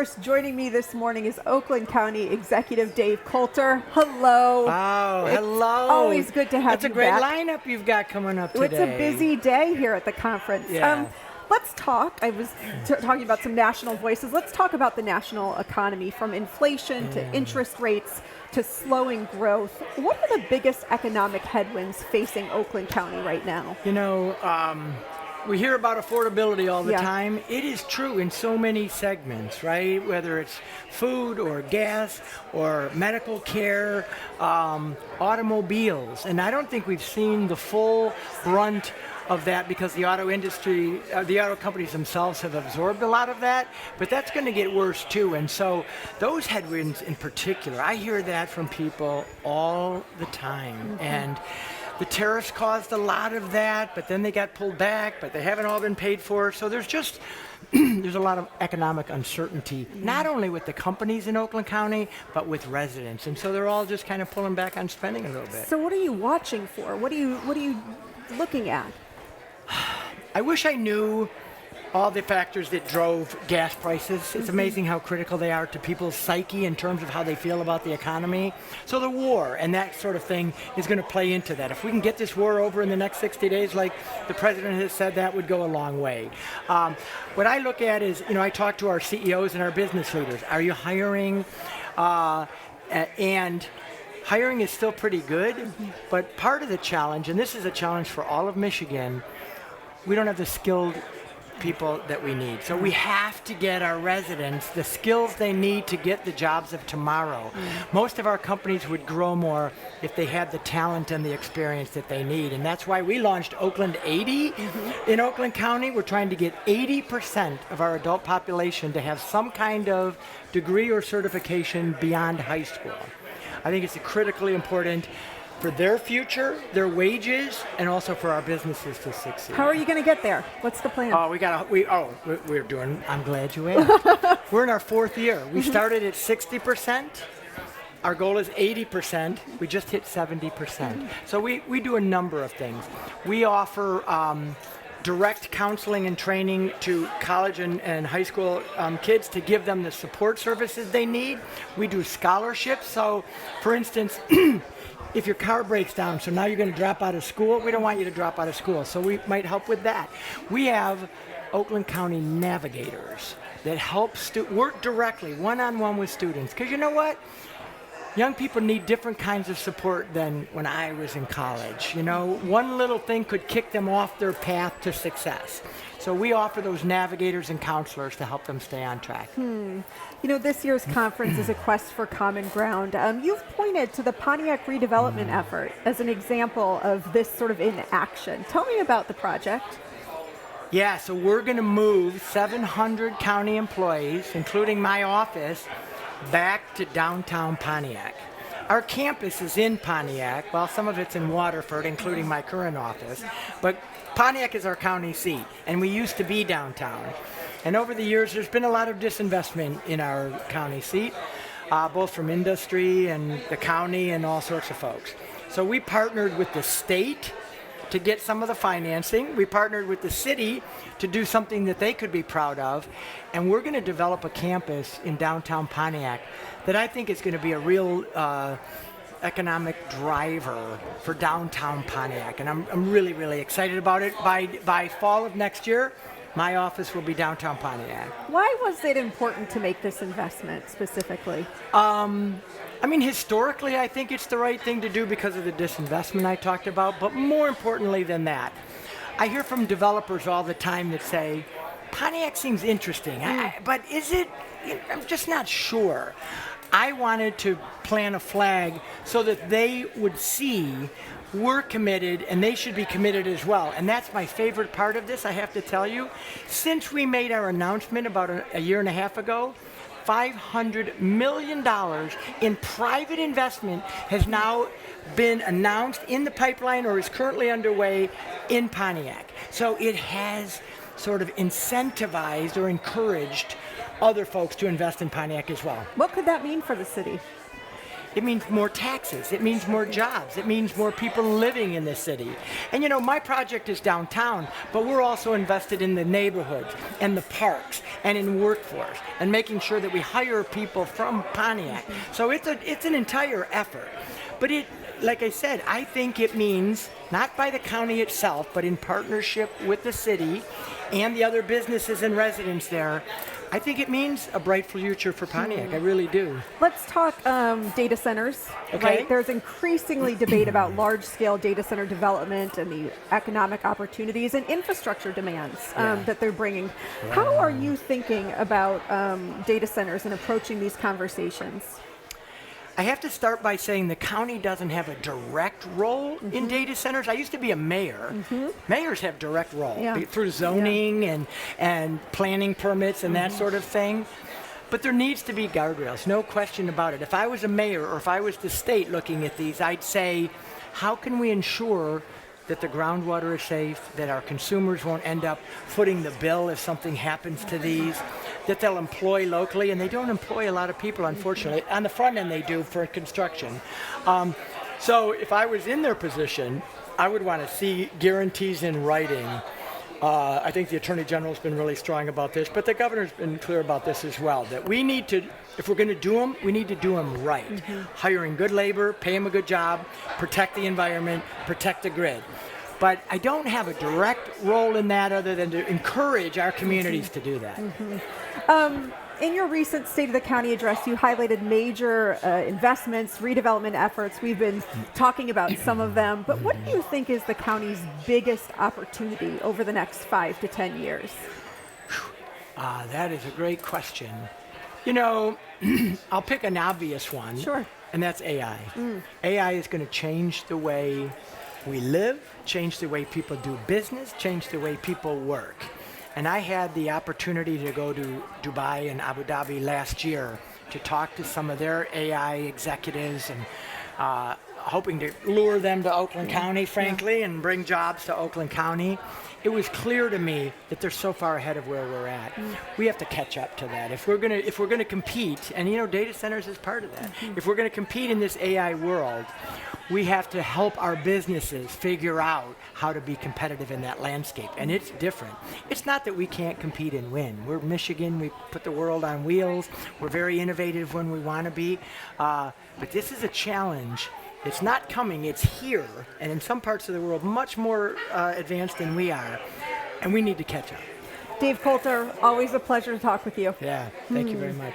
course, joining me this morning is Oakland County Executive Dave Coulter. Hello. Oh, hello. Always good to have you That's a great back. lineup you've got coming up today. It's a busy day here at the conference. Yeah. Let's talk. I was talking about some national voices. Let's talk about the national economy, from inflation to interest rates to slowing growth. What are the biggest economic headwinds facing Oakland County right now? You know, we hear about affordability all the Yeah. time. It is true in so many segments, right? Whether it's food or gas or medical care, automobiles. And I don't think we've seen the full brunt of that because the auto industry, the auto companies themselves have absorbed a lot of that, but that's going to get worse too. And so those headwinds in particular, I hear that from people all the time. Mm-hmm. And the tariffs caused a lot of that, but then they got pulled back, but they haven't all been paid for. So there's just, there's a lot of economic uncertainty, not only with the companies in Oakland County, but with residents. And so they're all just kind of pulling back on spending a little bit. So what are you watching for? What are you looking at? I wish I knew all the factors that drove gas prices. It's amazing how critical they are to people's psyche in terms of how they feel about the economy. So the war and that sort of thing is going to play into that. If we can get this war over in the next 60 days, like the president has said, that would go a long way. What I look at is, you know, I talk to our CEOs and our business leaders. Are you hiring? And hiring is still pretty good, but part of the challenge, and this is a challenge for all of Michigan, we don't have the skilled people that we need. So we have to get our residents the skills they need to get the jobs of tomorrow. Most of our companies would grow more if they had the talent and the experience that they need. And that's why we launched Oakland 80 in Oakland County. We're trying to get 80% of our adult population to have some kind of degree or certification beyond high school. I think it's critically important for their future, their wages, and also for our businesses to succeed. How are you going to get there? What's the plan? We're doing, I'm glad you asked. We're in our fourth year. We started at 60%. Our goal is 80%. We just hit 70%. So we do a number of things. We offer direct counseling and training to college and high school kids to give them the support services they need. We do scholarships. So, for instance, if your car breaks down, so now you're going to drop out of school, we don't want you to drop out of school. So we might help with that. We have Oakland County navigators that help work directly, one-on-one with students. Because you know what? Young people need different kinds of support than when I was in college. You know, one little thing could kick them off their path to success. So we offer those navigators and counselors to help them stay on track. You know, this year's conference is a quest for common ground. You've pointed to the Pontiac redevelopment effort as an example of this sort of in action. Tell me about the project. Yeah, so we're going to move 700 county employees, including my office, back to downtown Pontiac. Our campus is in Pontiac, well, some of it's in Waterford, including my current office, but Pontiac is our county seat, and we used to be downtown. And over the years, there's been a lot of disinvestment in our county seat, both from industry and the county and all sorts of folks. So we partnered with the state to get some of the financing. We partnered with the city to do something that they could be proud of. And we're going to develop a campus in downtown Pontiac that I think is going to be a real economic driver for downtown Pontiac. And I'm really, really excited about it. By fall of next year, my office will be downtown Pontiac. Why was it important to make this investment specifically? I mean, historically, I think it's the right thing to do because of the disinvestment I talked about, but more importantly than that, I hear from developers all the time that say, Pontiac seems interesting, but is it? I'm just not sure. I wanted to plant a flag so that they would see we're committed and they should be committed as well. And that's my favorite part of this, I have to tell you. Since we made our announcement about a year and a half ago, $500 million in private investment has now been announced in the pipeline or is currently underway in Pontiac. So it has sort of incentivized or encouraged other folks to invest in Pontiac as well. What could that mean for the city? It means more taxes. It means more jobs. It means more people living in the city. And you know, my project is downtown, but we're also invested in the neighborhoods and the parks and in workforce and making sure that we hire people from Pontiac. So it's an entire effort. But like I said, I think it means, not by the county itself, but in partnership with the city and the other businesses and residents there, I think it means a bright future for Pontiac. I really do. Let's talk data centers. Okay. Right? There's increasingly debate about large-scale data center development and the economic opportunities and infrastructure demands that they're bringing. How are you thinking about data centers and approaching these conversations? I have to start by saying the county doesn't have a direct role in data centers. I used to be a mayor. Mayors have direct role through zoning and planning permits and that sort of thing. But there needs to be guardrails, no question about it. If I was a mayor or if I was the state looking at these, I'd say, how can we ensure that the groundwater is safe, that our consumers won't end up footing the bill if something happens to these, that they'll employ locally, and they don't employ a lot of people, unfortunately. On the front end, they do for construction. So if I was in their position, I would want to see guarantees in writing. I think the Attorney General's been really strong about this, but the Governor's been clear about this as well, that we need to, if we're going to do them, we need to do them right. Hiring good labor, pay them a good job, protect the environment, protect the grid. But I don't have a direct role in that other than to encourage our communities to do that. In your recent State of the County address, you highlighted major investments, redevelopment efforts. We've been talking about some of them, but what do you think is the county's biggest opportunity over the next 5 to 10 years? That is a great question. You know, I'll pick an obvious one. Sure. And that's AI. AI is going to change the way we live, change the way people do business, change the way people work. And I had the opportunity to go to Dubai and Abu Dhabi last year to talk to some of their AI executives and hoping to lure them to Oakland County, frankly, and bring jobs to Oakland County. It was clear to me that they're so far ahead of where we're at. We have to catch up to that. If we're gonna compete, and you know, data centers is part of that. If we're gonna compete in this AI world, we have to help our businesses figure out how to be competitive in that landscape. And it's different. It's not that we can't compete and win. We're Michigan, we put the world on wheels. We're very innovative when we want to be. But this is a challenge. It's not coming, it's here. And in some parts of the world, much more advanced than we are. And we need to catch up. Dave Coulter, always a pleasure to talk with you. Yeah, thank you very much.